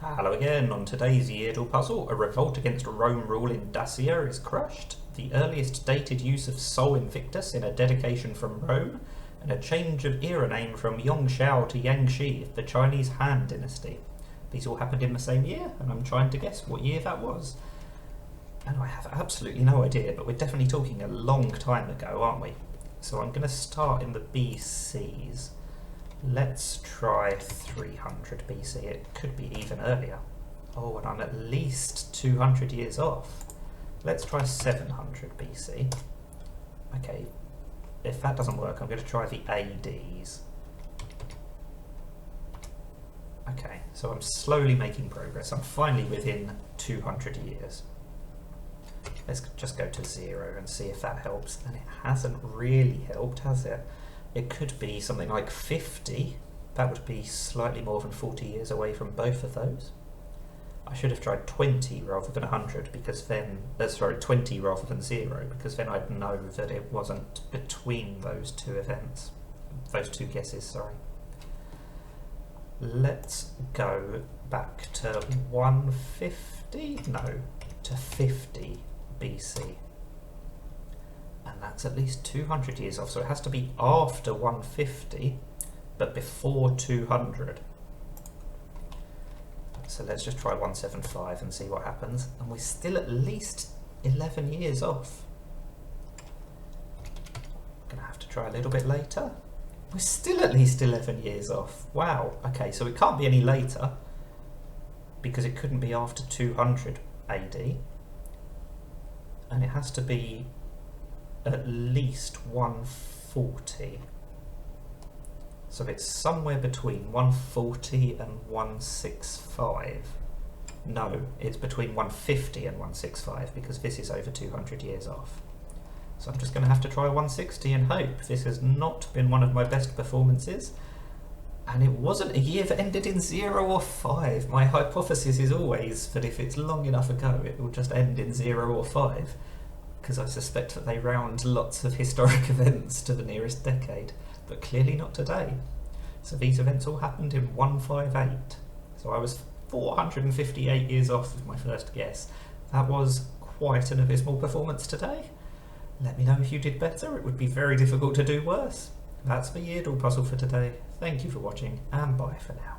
Hello again. On today's Yeardle puzzle, a revolt against Rome rule in Dacia is crushed, the earliest dated use of Sol Invictus in a dedication from Rome, and a change of era name from Yongshao to Yangshi, the Chinese Han dynasty. These all happened in the same year, and I'm trying to guess what year that was. And I have absolutely no idea, but we're definitely talking a long time ago, aren't we? So I'm going to start in the BCs. Let's try 300 BC. It could be even earlier. Oh, and I'm at least 200 years off. Let's try 700 BC. Okay, if that doesn't work, I'm going to try the ADs. Okay, so I'm slowly making progress. I'm finally within 200 years. Let's just go to 0 and see if that helps. And it hasn't really helped, has it? It could be something like 50. That would be slightly more than 40 years away from both of those. I should have tried 20 rather than 100 because then, 20 rather than 0, because then I'd know that it wasn't between those two events. Those two guesses, sorry. Let's go back to 150? No, to 50 BC. And that's at least 200 years off, so it has to be after 150, but before 200. So let's just try 175 and see what happens. And we're still at least 11 years off. Gonna have to try a little bit later. We're still at least 11 years off. Wow, okay, so it can't be any later, because it couldn't be after 200 AD. And it has to be at least 140. So it's somewhere between 140 and 165. No, it's between 150 and 165 because this is over 200 years off. So I'm just going to have to try 160 and hope. This has not been one of my best performances. And it wasn't a year that ended in 0 or 5. My hypothesis is always that if it's long enough ago, it will just end in 0 or 5. Because I suspect that they round lots of historic events to the nearest decade, but clearly not today. So these events all happened in 158. So I was 458 years off with my first guess. That was quite an abysmal performance today. Let me know if you did better. It would be very difficult to do worse. That's the Yeardle puzzle for today. Thank you for watching, and bye for now.